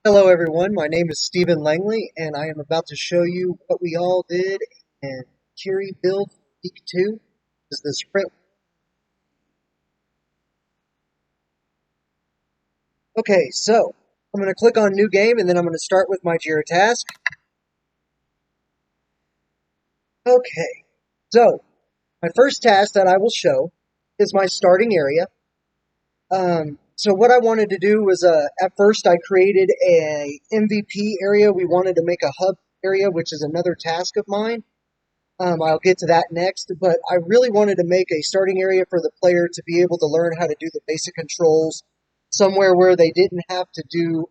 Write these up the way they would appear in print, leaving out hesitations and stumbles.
Hello everyone, my name is Stephen Langley and I am about to show you what we all did in Kiri build week 2. This is the sprint. Okay, so I'm going to click on new game and then I'm going to start with my Jira task. Okay, so my first task that I will show is my starting area. So what I wanted to do was at first I created a MVP area. We wanted to make a hub area, which is another task of mine. I'll get to that next, but I really wanted to make a starting area for the player to be able to learn how to do the basic controls somewhere where they didn't have to do,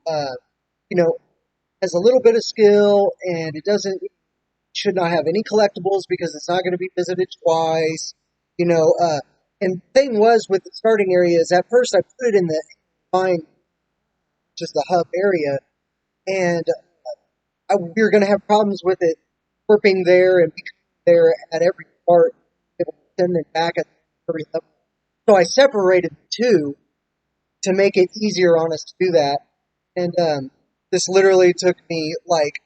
you know, has a little bit of skill and it should not have any collectibles because it's not going to be visited twice, you know. And thing was with the starting area is at first I put it in the mine, just the hub area, and we were going to have problems with it warping there and becoming there at every part, able to send it back at every level. So I separated the two to make it easier on us to do that. And this literally took me like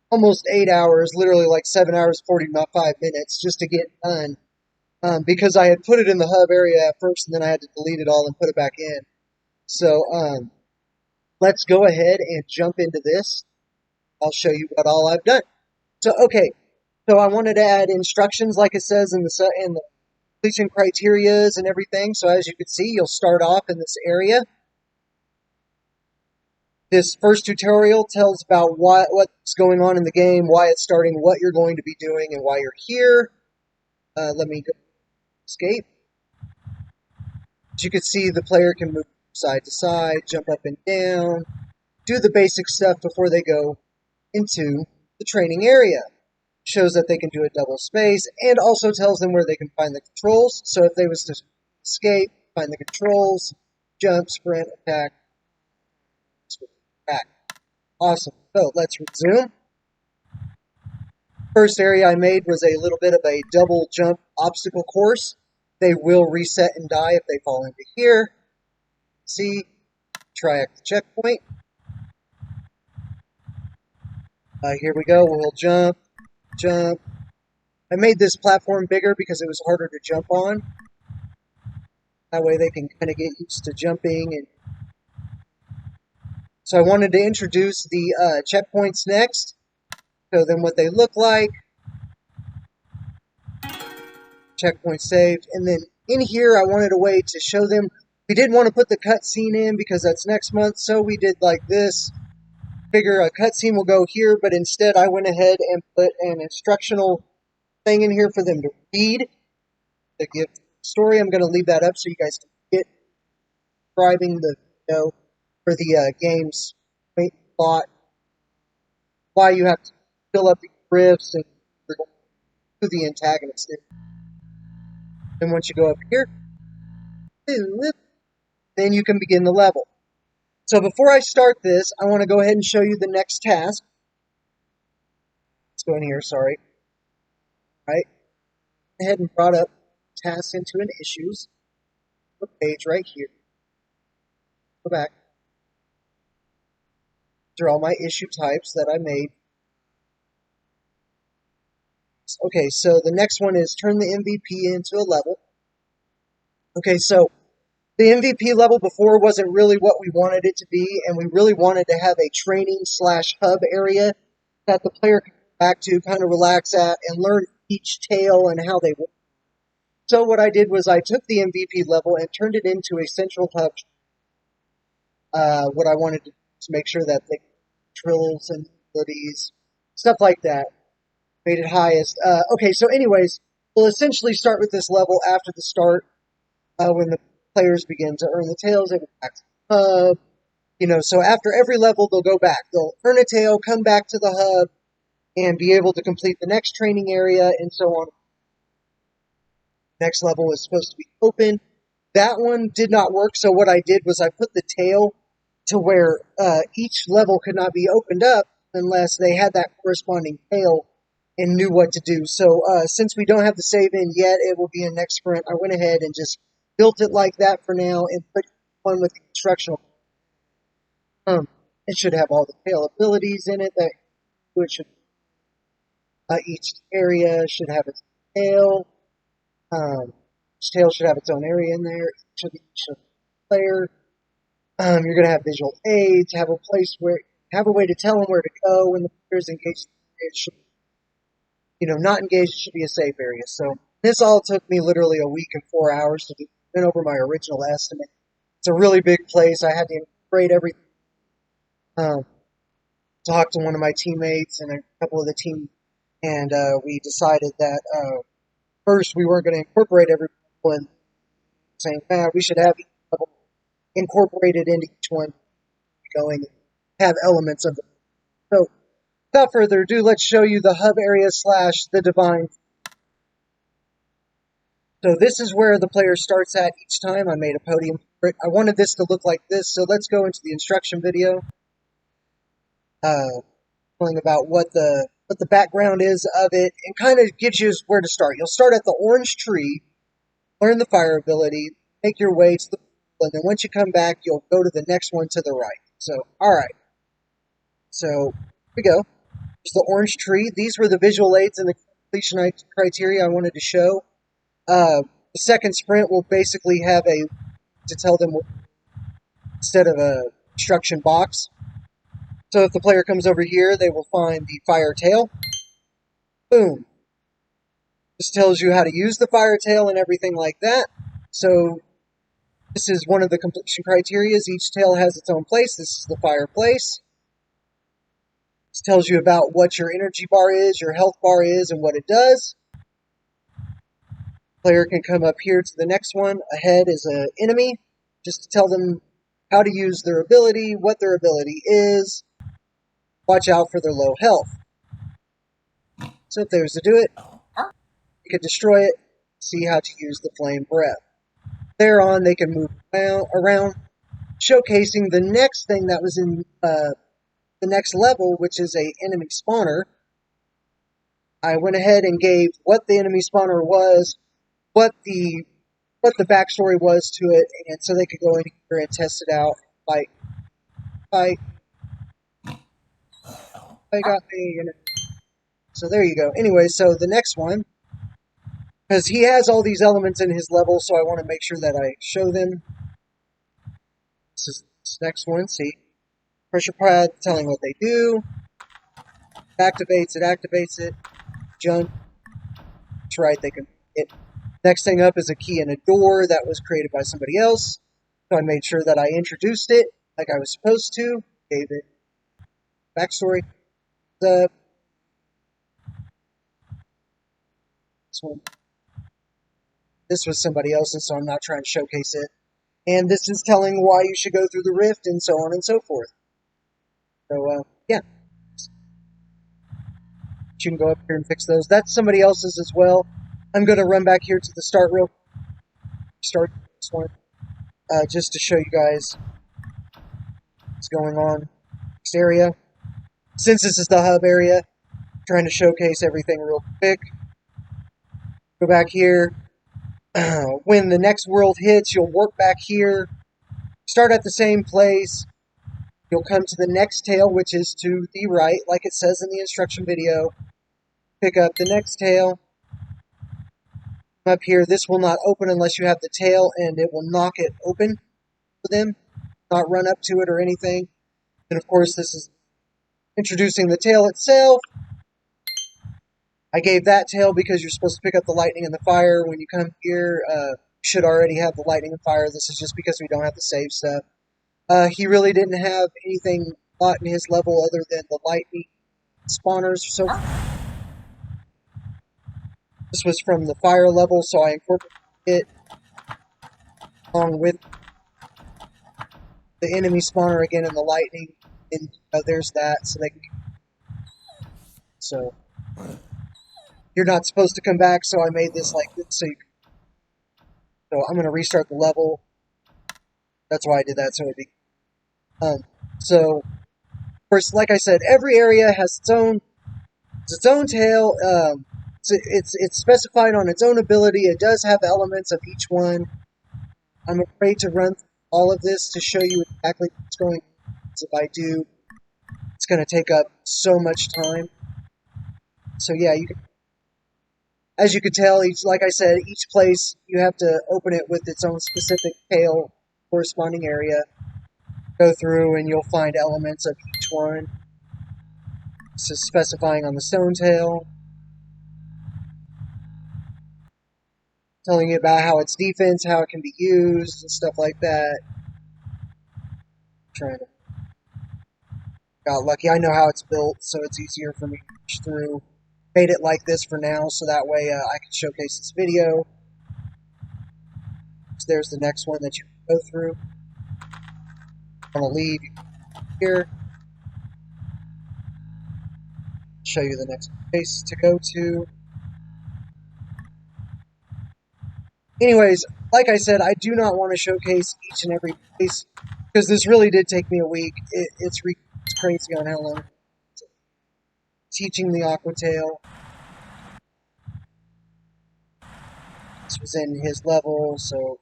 almost 8 hours, literally like 7 hours, 45 minutes just to get done. Because I had put it in the hub area at first and then I had to delete it all and put it back in. So let's go ahead and jump into this. I'll show you what all I've done. So, okay, so I wanted to add instructions like it says in the completion criterias and everything. So as you can see, you'll start off in this area. This first tutorial tells about what's going on in the game, why it's starting, what you're going to be doing, and why you're here. Let me go escape. As you can see, the player can move side to side, jump up and down, do the basic stuff before they go into the training area. Shows that they can do a double space and also tells them where they can find the controls. So if they was to escape, find the controls, jump, sprint, attack, switch back. Awesome. So let's resume. First area I made was a little bit of a double jump obstacle course. They will reset and die if they fall into here. See, try at the checkpoint. Here we go. We'll jump, jump. I made this platform bigger because it was harder to jump on. That way they can kind of get used to jumping. And so I wanted to introduce the checkpoints next. Show them what they look like. Checkpoint saved. And then in here I wanted a way to show them. We didn't want to put the cutscene in because that's next month. So we did like this. Figure a cutscene will go here. But instead I went ahead and put an instructional thing in here for them to read. To give story. I'm going to leave that up so you guys can get describing the video for the game's main plot, why you have to fill up the rifts and who the antagonist is. Then once you go up here, then you can begin the level. So before I start this, I want to go ahead and show you the next task. Let's go in here, sorry. All right. Go ahead and brought up tasks into an issues page right here. Go back. These are all my issue types that I made. Okay, so the next one is turn the MVP into a level. Okay, so the MVP level before wasn't really what we wanted it to be, and we really wanted to have a training / hub area that the player could go back to, kind of relax at, and learn each tail and how they work. So what I did was I took the MVP level and turned it into a central hub. What I wanted to make sure that the drills and abilities, stuff like that, made it highest. Okay, so anyways, we'll essentially start with this level after the start, when the players begin to earn the tails, they go back to the hub. You know, so after every level, they'll go back. They'll earn a tail, come back to the hub, and be able to complete the next training area, and so on. Next level is supposed to be open. That one did not work, so what I did was I put the tail to where each level could not be opened up unless they had that corresponding tail and knew what to do. So since we don't have the save in yet, it will be in next sprint. I went ahead and just built it like that for now and put one with the instructional. It should have all the tail abilities in it. That it should each area should have its tail. Each tail should have its own area in there. Each player. You're going to have visual aids. Have a way to tell them where to go when the player's engaged. It should, not engaged. It should be a safe area. So this all took me literally a week and 4 hours to do. Went over my original estimate. It's a really big place. I had to incorporate everything. Talked to one of my teammates and a couple of the team, and we decided that first we weren't going to incorporate everyone, saying we should have each level incorporated into each one, going have elements of it. So without further ado, let's show you the hub area / the divine. So this is where the player starts at each time. I made a podium for it. I wanted this to look like this, so let's go into the instruction video. Telling about what the background is of it, and kind of gives you where to start. You'll start at the orange tree, learn the fire ability, make your way to the pool, and then once you come back, you'll go to the next one to the right. So, alright. So, here we go. There's the orange tree. These were the visual aids and the completion criteria I wanted to show. The second sprint will basically have to tell them instead of a instruction box. So if the player comes over here, they will find the fire tail. Boom. This tells you how to use the fire tail and everything like that. So this is one of the completion criteria. Each tail has its own place. This is the fire place. This tells you about what your energy bar is, your health bar is, and what it does. Player can come up here to the next one. Ahead is an enemy, just to tell them how to use their ability, what their ability is. Watch out for their low health. So if there's to do it, you can destroy it, see how to use the flame breath. Thereon, they can move around, showcasing the next thing that was in the next level, which is a enemy spawner. I went ahead and gave what the enemy spawner was, what the backstory was to it, and so they could go in here and test it out. Fight. I got me. So there you go. Anyway, so the next one, because he has all these elements in his level, so I want to make sure that I show them. This is this next one. See, pressure pad telling what they do. It activates it. Jump. That's right. They can hit. Next thing up is a key in a door that was created by somebody else. So I made sure that I introduced it like I was supposed to. Gave it backstory. This one. This was somebody else's, so I'm not trying to showcase it. And this is telling why you should go through the rift and so on and so forth. So, yeah. You can go up here and fix those. That's somebody else's as well. I'm going to run back here to the start this one, just to show you guys what's going on. This area. Since this is the hub area, I'm trying to showcase everything real quick. Go back here. When the next world hits, you'll work back here. Start at the same place. You'll come to the next tail, which is to the right, like it says in the instruction video. Pick up the next tail. Up here, this will not open unless you have the tail, and it will knock it open for them. Not run up to it or anything. And of course, this is introducing the tail itself. I gave that tail because you're supposed to pick up the lightning and the fire. When you come here, you should already have the lightning and fire. This is just because we don't have the save stuff. He really didn't have anything a lot in his level other than the lightning spawners. So this was from the fire level, so I incorporated it along with the enemy spawner again and the lightning. And there's that, so you're not supposed to come back, so I made this like this. So I'm going to restart the level. That's why I did that, so it'd be. So, first, like I said, every area has its own tail. It's specified on its own ability. It does have elements of each one. I'm afraid to run all of this to show you exactly what's going on. If I do, going to take up so much time. So yeah, as you could tell, like I said, each place you have to open it with its own specific tail corresponding area. Go through and you'll find elements of each one. So specifying on the stone tail, telling you about how it's defense, how it can be used, and stuff like that. Trying to got lucky. I know how it's built, so it's easier for me to push through. Made it like this for now, so that way I can showcase this video. So there's the next one that you can go through. I'm going to leave here, show you the next place to go to. Anyways, like I said, I do not want to showcase each and every place, because this really did take me a week. It's crazy on how long teaching the aquatail. This was in his level, so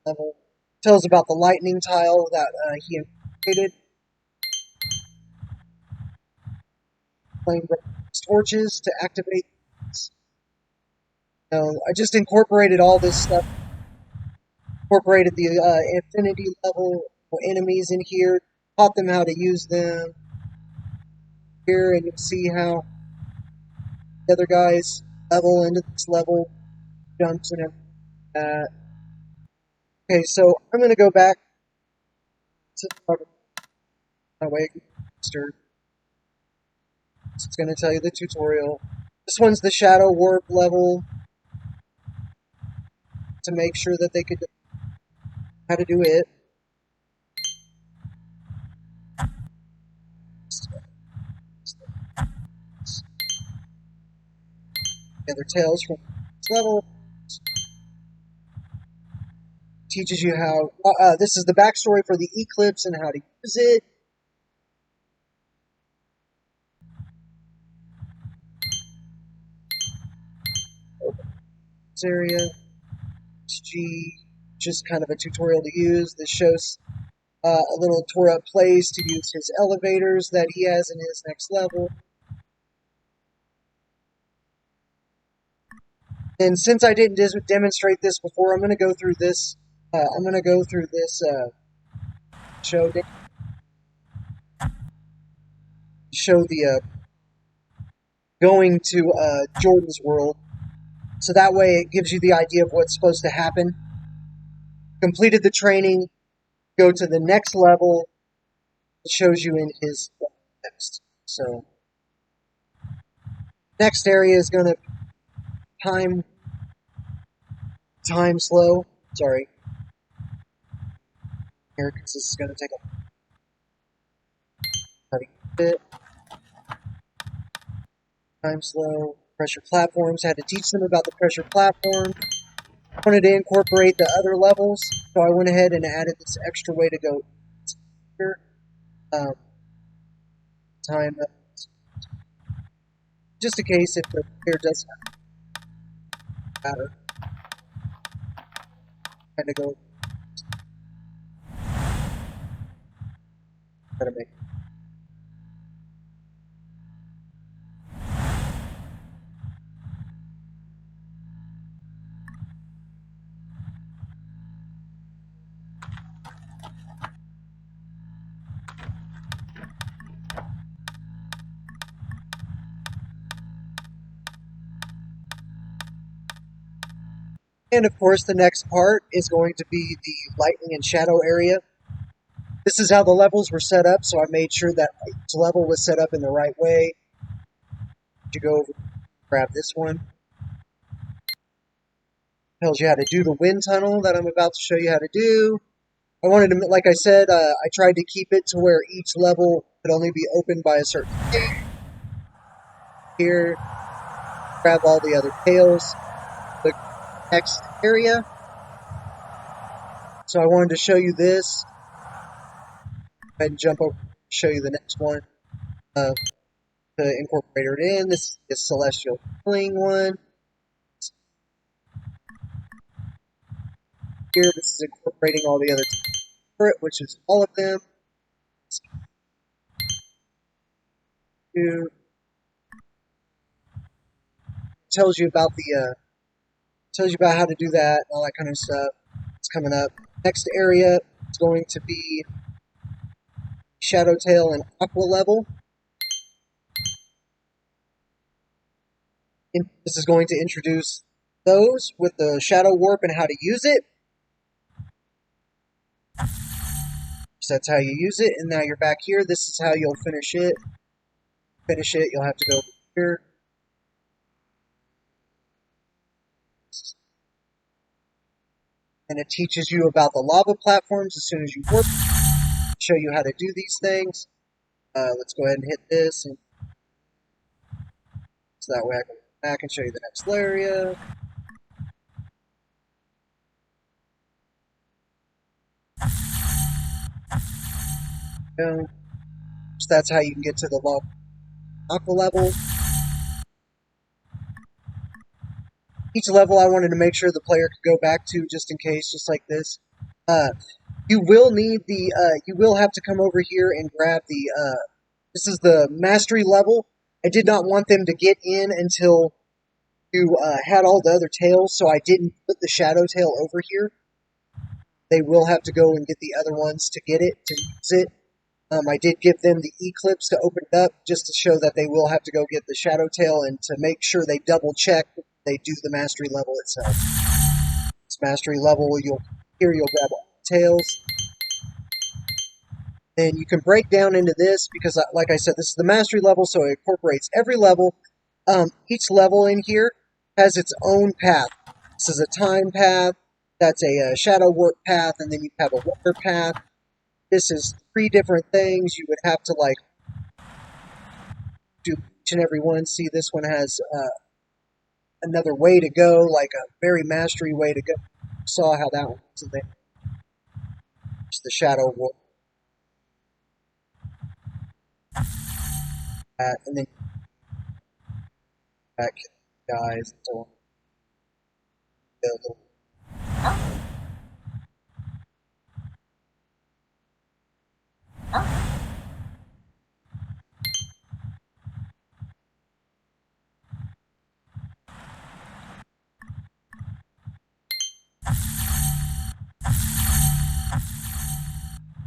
level tells about the lightning tile that he created. Flame torches to activate. I just incorporated all this stuff. Incorporated the infinity level enemies in here. Taught them how to use them. Here, and you'll see how the other guys level into this level, jumps and everything like that. Okay, so I'm going to go back to my way. It's going to tell you the tutorial. This one's the shadow warp level to make sure that they could how to do it. The other tails from this level teaches you how. This is the backstory for the eclipse and how to use it. This area. G, just kind of a tutorial to use. This shows a little tore up place to use his elevators that he has in his next level. And since I didn't demonstrate this before, I'm going to go through this. Show the going to Jordan's world, so that way it gives you the idea of what's supposed to happen. Completed the training, go to the next level. It shows you in his next. So next area is going to time slow. Sorry. Here, because this is going to take a bit. Time slow. Pressure platforms. Had to teach them about the pressure platform. Wanted to incorporate the other levels, so I went ahead and added this extra way to go here. Time, just in case if the player doesn't matter. Kind of go. Try to make. And of course, the next part is going to be the lightning and shadow area. This is how the levels were set up, so I made sure that each level was set up in the right way. To go over, grab this one. Tells you how to do the wind tunnel that I'm about to show you how to do. I wanted to, like I said, I tried to keep it to where each level could only be opened by a certain date. Here, grab all the other tails. The next area. So I wanted to show you this. Go ahead and jump over, show you the next one. To incorporate it in. This is celestial healing one. Here, this is incorporating all the other for it, which is all of them. do. Tells you about the tells you about how to do that and all that kind of stuff. It's coming up. Next area is going to be Shadowtail and Aqua level. This is going to introduce those with the Shadow Warp and how to use it. So that's how you use it, and now you're back here. This is how you'll finish it. Finish it, you'll have to go over here. And it teaches you about the lava platforms as soon as you warp. Show you how to do these things. Let's go ahead and hit this, and so that way I can go back and show you the next area. So that's how you can get to the lava aqua level. Each level I wanted to make sure the player could go back to just in case, just like this. You will need the, you will have to come over here and grab the, this is the mastery level. I did not want them to get in until you had all the other tails, so I didn't put the shadow tail over here. They will have to go and get the other ones to get it, to use it. I did give them the eclipse to open it up, just to show that they will have to go get the shadow tail and to make sure they double check they do the mastery level itself. This mastery level, you'll grab all the tails. Then you can break down into this because, like I said, this is the mastery level, so it incorporates every level. Each level in here has its own path. This is a time path, that's a shadow warp path, and then you have a water path. This is 3 different things. You would have to like do each and every one. See, this one has another way to go, like a very mastery way to go. Saw how that one was there. It's the shadow warp. And then back guys. So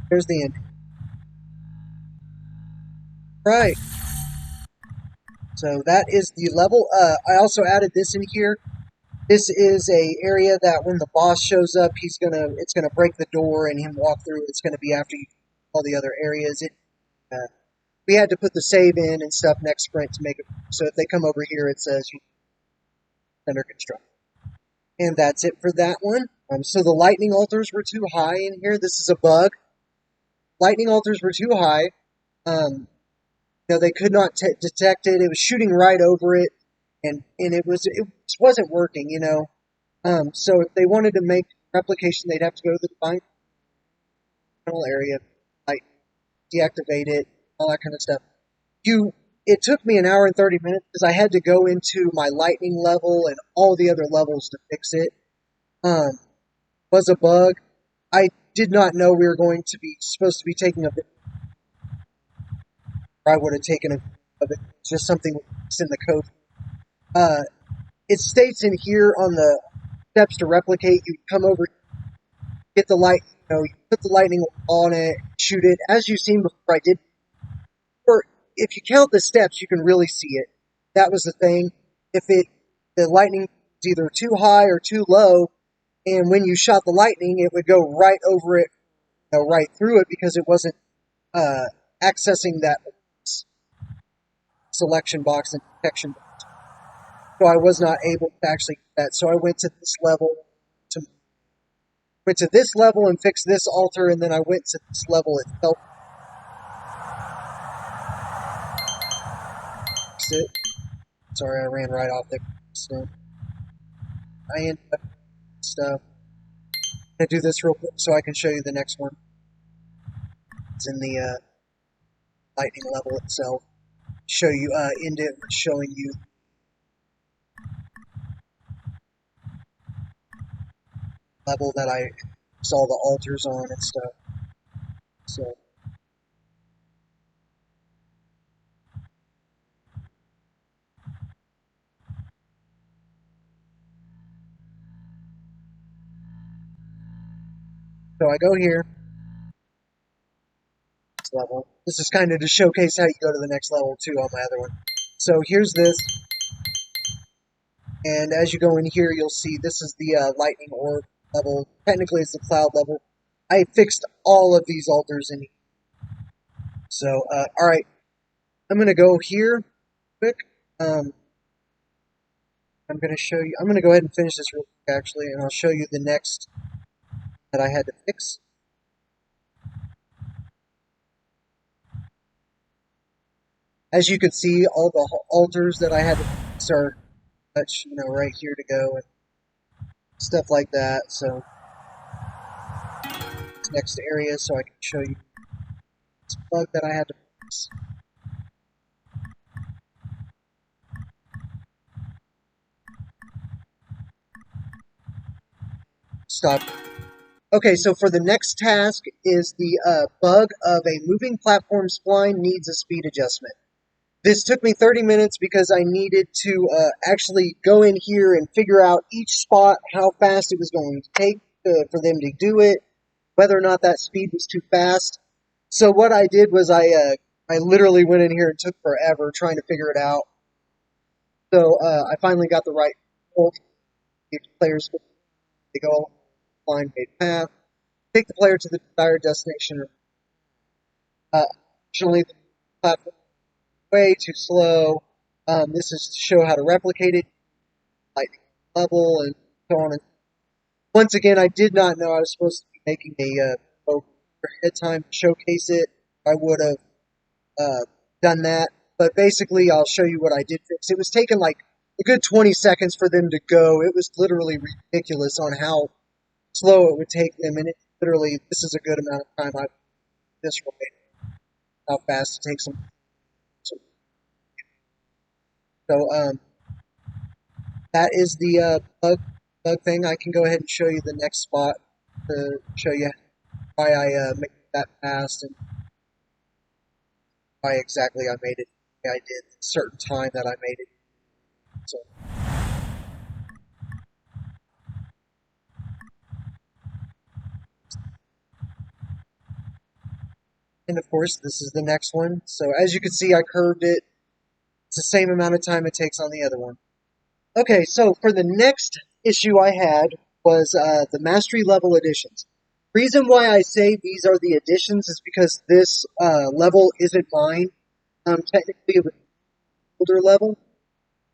here's the end. Right. So that is the level. I also added this in here. This is a area that when the boss shows up, it's gonna break the door and him walk through. It's gonna be after you all the other areas. We had to put the save in and stuff next sprint to make it. So if they come over here, it says under construction. And that's it for that one. So the lightning altars were too high in here. This is a bug. Lightning altars were too high. They could not detect it. It was shooting right over it, and it wasn't working. So if they wanted to make replication, they'd have to go to the divine area, like deactivate it, all that kind of stuff. It took me an hour and 30 minutes because I had to go into my lightning level and all the other levels to fix it. Was a bug. I did not know we were supposed to be taking a bit. I would have taken a of it. It's just something that's in the code. It states in here on the steps to replicate. You come over, get the light. You put the lightning on it, shoot it. As you've seen before, I did. Or if you count the steps, you can really see it. That was the thing. If the lightning was either too high or too low, and when you shot the lightning, it would go right over it, right through it because it wasn't accessing that selection box and detection box. So I was not able to actually do that. So I went to this level and fixed this altar, and then I went to this level itself. It. Sorry, I ran right off there. So I ended up stuff. I'm gonna do this real quick so I can show you the next one. It's in the lightning level itself. Show you end it with showing you level that I saw the altars on and stuff. So So I go here, next level. This is kind of to showcase how you go to the next level too on my other one. So here's this, and as you go in here, you'll see this is the lightning orb level. Technically, it's the cloud level. I fixed all of these altars in here. So, all right, I'm gonna go here quick. I'm gonna show you. I'm gonna go ahead and finish this real quick, actually, and I'll show you the next that I had to fix. As you can see, all the altars that I had to fix are much, right here to go and stuff like that. So, this next area, so I can show you this bug that I had to fix. Stop. Okay, so for the next task is the bug of a moving platform spline needs a speed adjustment. This took me 30 minutes because I needed to actually go in here and figure out each spot, how fast it was going to take for them to do it, whether or not that speed was too fast. So what I did was I literally went in here and took forever trying to figure it out. So I finally got the right players to go line made path, take the player to the desired destination. Unfortunately, the platform is way too slow. This is to show how to replicate it, lightning level, and so on. And once again, I did not know I was supposed to be making a head time to showcase it. I would have done that. But basically, I'll show you what I did fix. It was taking like a good 20 seconds for them to go. It was literally ridiculous on how slow it would take them. And it literally, this is a good amount of time I've this right, how fast it takes them. So that is the bug thing. I can go ahead and show you the next spot to show you why I made that fast and why exactly I made it. I did a certain time that I made it. So, and of course, this is the next one. So as you can see, I curved it. It's the same amount of time it takes on the other one. Okay, so for the next issue I had was the mastery level additions. Reason why I say these are the additions is because this level isn't mine. Technically, it was an older level,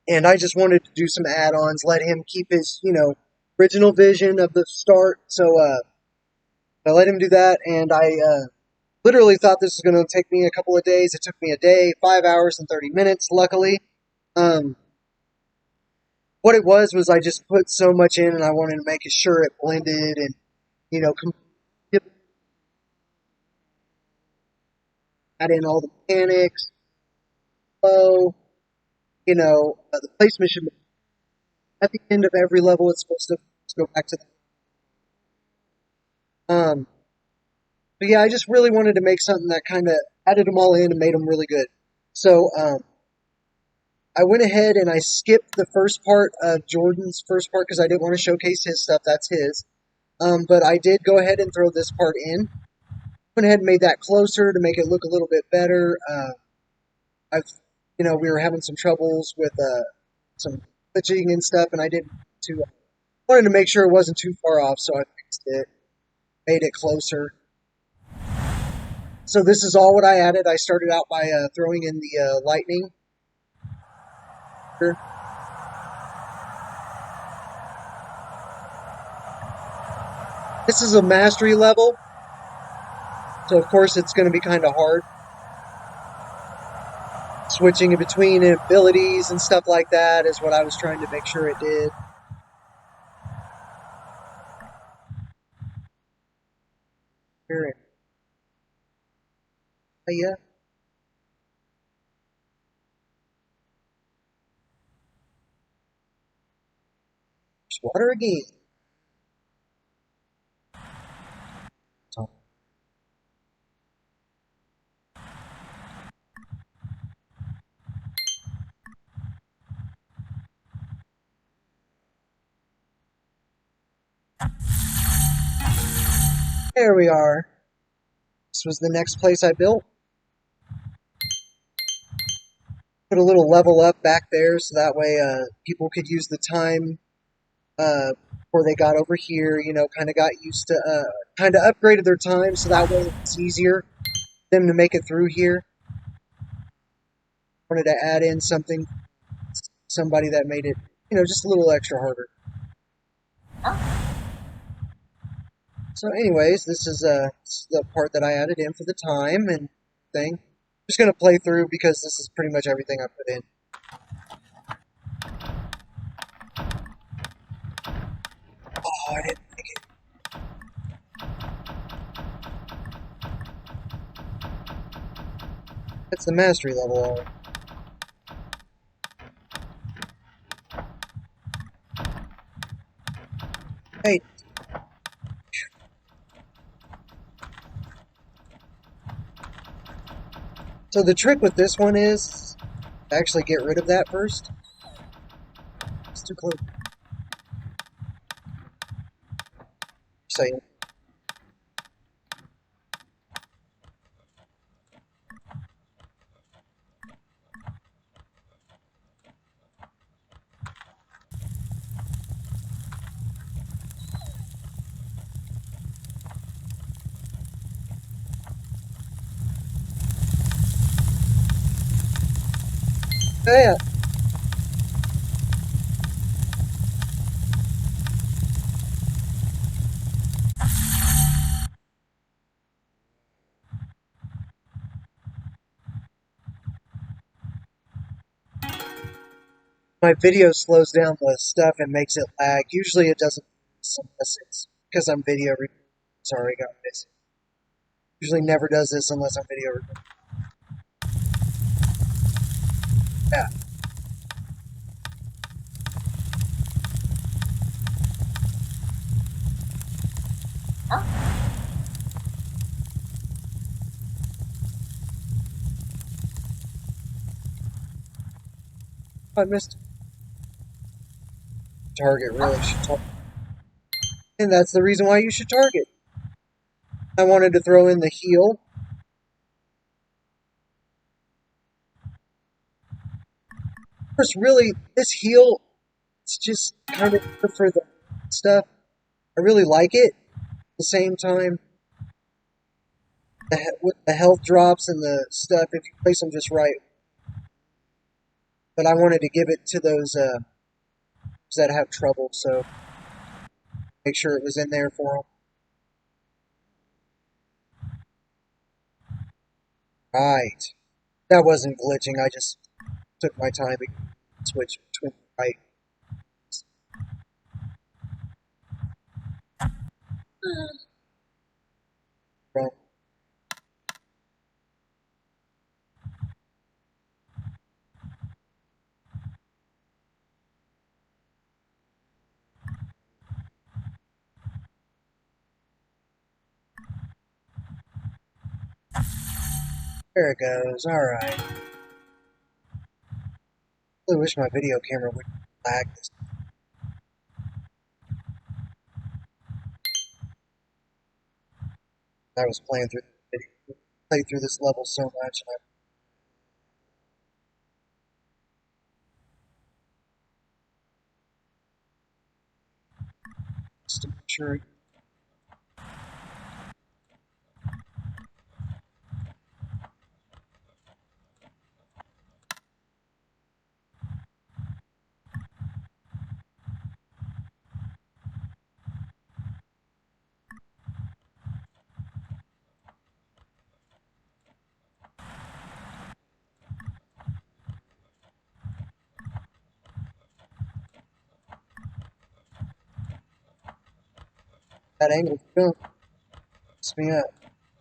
and I just wanted to do some add-ons, let him keep his, original vision of the start. So I let him do that, and I literally thought this was going to take me a couple of days. It took me a day, 5 hours and 30 minutes, luckily. What it was I just put so much in, and I wanted to make sure it blended and, add in all the mechanics, flow, the placement should, at the end of every level, it's supposed to go back to the, but yeah, I just really wanted to make something that kind of added them all in and made them really good. So, I went ahead and I skipped the first part of Jordan's first part because I didn't want to showcase his stuff. That's his. But I did go ahead and throw this part in. Went ahead and made that closer to make it look a little bit better. I've, we were having some troubles with some glitching and stuff, and I didn't wanted to make sure it wasn't too far off, so I fixed it, made it closer. So this is all what I added. I started out by throwing in the lightning. This is a mastery level, so of course it's going to be kind of hard. Switching in between abilities and stuff like that is what I was trying to make sure it did. Here, yeah. There's water again. There we are. This was the next place I built. Put a little level up back there so that way people could use the time before they got over here, you know, kind of got used to, kind of upgraded their time so that way it's easier for them to make it through here. Wanted to add in something, somebody that made it, you know, just a little extra harder. So anyways, this is the part that I added in for the time and thing. I'm just going to play through because this is pretty much everything I put in. Oh, I didn't think it. That's the mastery level. Hey, so the trick with this one is to actually get rid of that first. It's too close. So yeah, my video slows down the stuff and makes it lag. Usually it doesn't unless it's because I'm video recording. Sorry guys. Usually never does this unless I'm video recording. Yeah, I missed target really should target. And that's the reason why you should target. I wanted to throw in the heal. Of course, really, this heal, it's just kind of for the stuff. I really like it. At the same time, with the health drops and the stuff, if you place them just right. But I wanted to give it to those that have trouble, so make sure it was in there for them. Right. That wasn't glitching. I just took my time to switch between right. Wrong. There it goes. All right. I really wish my video camera would lag this. I was playing through the video, played through this level so much, and I'm just sure. That angle film messed me up.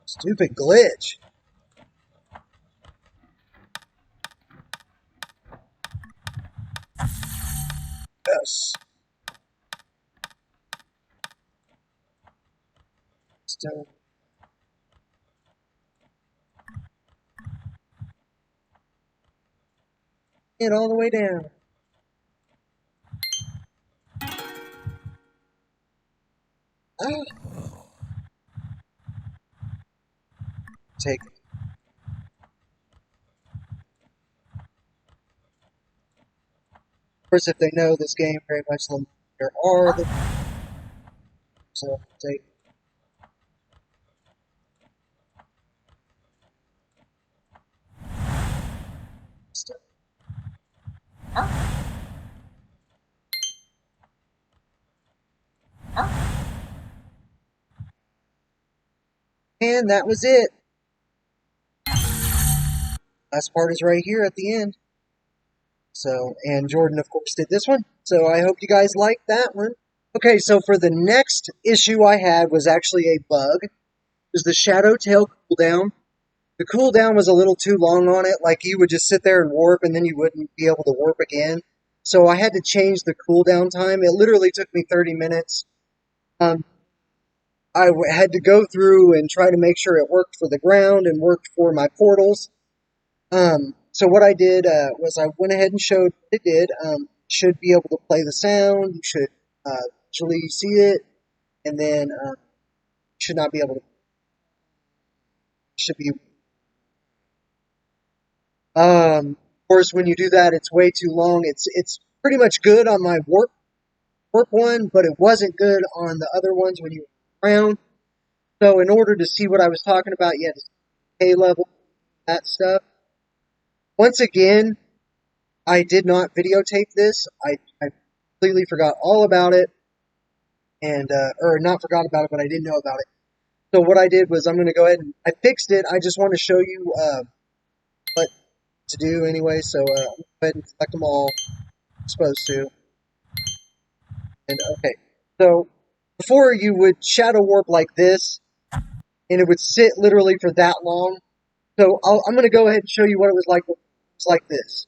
Stupid glitch. Yes. Still it all the way down. Ah, take. Of course, if they know this game very much, there are the so take stuff. And that was it. Last part is right here at the end. So, and Jordan, of course, did this one. So I hope you guys liked that one. Okay, so for the next issue I had was actually a bug. It was the Shadow Tail cooldown. The cooldown was a little too long on it. Like, you would just sit there and warp, and then you wouldn't be able to warp again. So I had to change the cooldown time. It literally took me 30 minutes. Um, had to go through and try to make sure it worked for the ground and worked for my portals. So what I did was I went ahead and showed what it did. Should be able to play the sound. You should visually see it, and then should not be able to. Should be. Of course, when you do that, it's way too long. It's pretty much good on my warp one, but it wasn't good on the other ones when you were around. So in order to see what I was talking about, you had to K level that stuff. Once again, I did not videotape this. I completely forgot all about it, and or not forgot about it, but I didn't know about it. So what I did was I'm going to go ahead and I fixed it. I just want to show you what to do anyway. So I'm going to go ahead and select them all. I'm supposed to. And okay. So before you would shadow warp like this, and it would sit literally for that long. So I'm going to go ahead and show you what it was like. It's like this.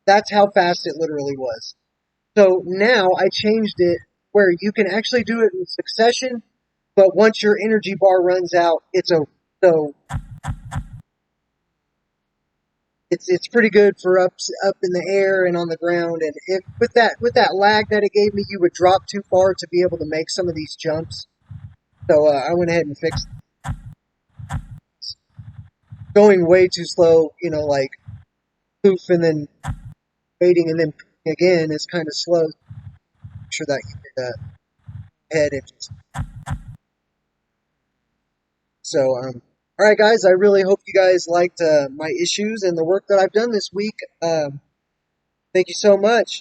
That's how fast it literally was. So now I changed it where you can actually do it in succession, but once your energy bar runs out, it's over. So it's pretty good for up in the air and on the ground. And if with that lag that it gave me, you would drop too far to be able to make some of these jumps. So I went ahead and fixed it. Going way too slow, like poof and then waiting and then again is kind of slow. Make sure that you get head and just so all right guys, I really hope you guys liked my issues and the work that I've done this week. Thank you so much.